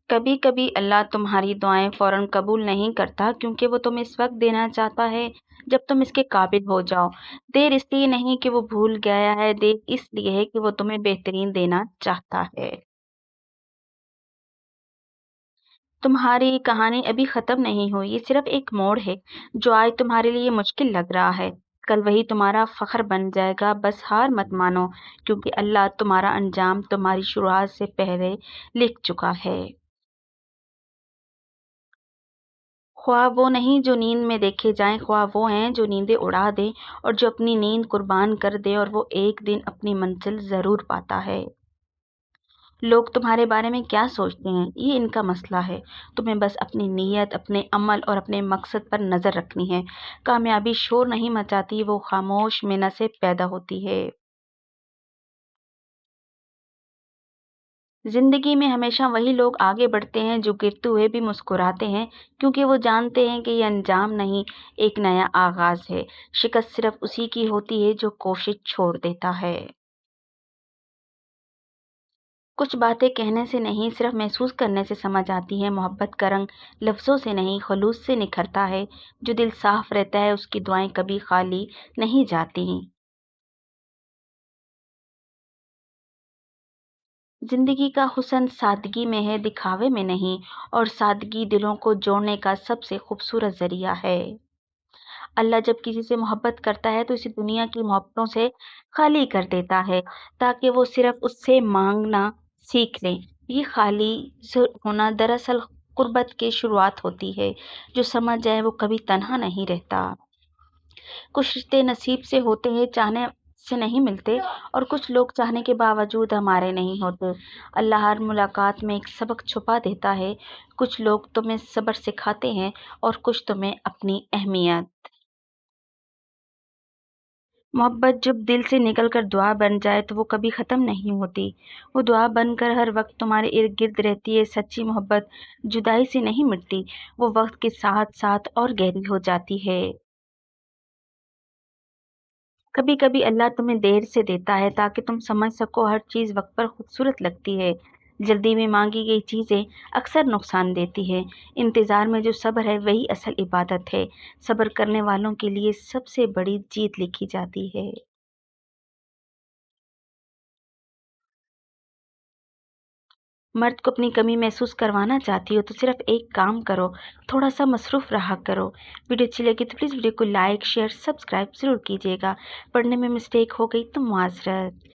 کبھی کبھی اللہ تمہاری دعائیں فوراً قبول نہیں کرتا کیونکہ وہ تمہیں اس وقت دینا چاہتا ہے جب تم اس کے قابل ہو جاؤ۔ دیر اس لیے نہیں کہ وہ بھول گیا ہے، دیر اس لیے ہے کہ وہ تمہیں بہترین دینا چاہتا ہے۔ تمہاری کہانی ابھی ختم نہیں ہوئی، یہ صرف ایک موڑ ہے۔ جو آج تمہارے لیے مشکل لگ رہا ہے، کل وہی تمہارا فخر بن جائے گا۔ بس ہار مت مانو، کیونکہ اللہ تمہارا انجام تمہاری شروعات سے پہلے لکھ چکا ہے۔ خواب وہ نہیں جو نیند میں دیکھے جائیں، خواب وہ ہیں جو نیندیں اڑا دے اور جو اپنی نیند قربان کر دے، اور وہ ایک دن اپنی منزل ضرور پاتا ہے۔ لوگ تمہارے بارے میں کیا سوچتے ہیں، یہ ان کا مسئلہ ہے۔ تمہیں بس اپنی نیت، اپنے عمل اور اپنے مقصد پر نظر رکھنی ہے۔ کامیابی شور نہیں مچاتی، وہ خاموش محنت سے پیدا ہوتی ہے۔ زندگی میں ہمیشہ وہی لوگ آگے بڑھتے ہیں جو گرتے ہوئے بھی مسکراتے ہیں، کیونکہ وہ جانتے ہیں کہ یہ انجام نہیں، ایک نیا آغاز ہے۔ شکست صرف اسی کی ہوتی ہے جو کوشش چھوڑ دیتا ہے۔ کچھ باتیں کہنے سے نہیں، صرف محسوس کرنے سے سمجھ آتی ہیں۔ محبت کا رنگ لفظوں سے نہیں، خلوص سے نکھرتا ہے۔ جو دل صاف رہتا ہے، اس کی دعائیں کبھی خالی نہیں جاتی۔ زندگی کا حسن سادگی میں ہے، دکھاوے میں نہیں، اور سادگی دلوں کو جوڑنے کا سب سے خوبصورت ذریعہ ہے۔ اللہ جب کسی سے محبت کرتا ہے تو اسے دنیا کی محبتوں سے خالی کر دیتا ہے، تاکہ وہ صرف اس سے مانگنا سیکھ لیں۔ یہ خالی ہونا دراصل قربت کی شروعات ہوتی ہے۔ جو سمجھ جائے وہ کبھی تنہا نہیں رہتا۔ کچھ رشتے نصیب سے ہوتے ہیں، چاہنے سے نہیں ملتے، اور کچھ لوگ چاہنے کے باوجود ہمارے نہیں ہوتے۔ اللہ ہر ملاقات میں ایک سبق چھپا دیتا ہے۔ کچھ لوگ تمہیں صبر سکھاتے ہیں اور کچھ تمہیں اپنی اہمیت۔ محبت جب دل سے نکل کر دعا بن جائے تو وہ کبھی ختم نہیں ہوتی۔ وہ دعا بن کر ہر وقت تمہارے ارد گرد رہتی ہے۔ سچی محبت جدائی سے نہیں مٹتی، وہ وقت کے ساتھ ساتھ اور گہری ہو جاتی ہے۔ کبھی کبھی اللہ تمہیں دیر سے دیتا ہے تاکہ تم سمجھ سکو ہر چیز وقت پر خوبصورت لگتی ہے۔ جلدی میں مانگی گئی چیزیں اکثر نقصان دیتی ہے۔ انتظار میں جو صبر ہے وہی اصل عبادت ہے۔ صبر کرنے والوں کے لیے سب سے بڑی جیت لکھی جاتی ہے۔ مرد کو اپنی کمی محسوس کروانا چاہتی ہو تو صرف ایک کام کرو، تھوڑا سا مصروف رہا کرو۔ ویڈیو اچھی لگی تو پلیز ویڈیو کو لائک، شیئر، سبسکرائب ضرور کیجیے گا۔ پڑھنے میں مسٹیک ہو گئی تو معذرت۔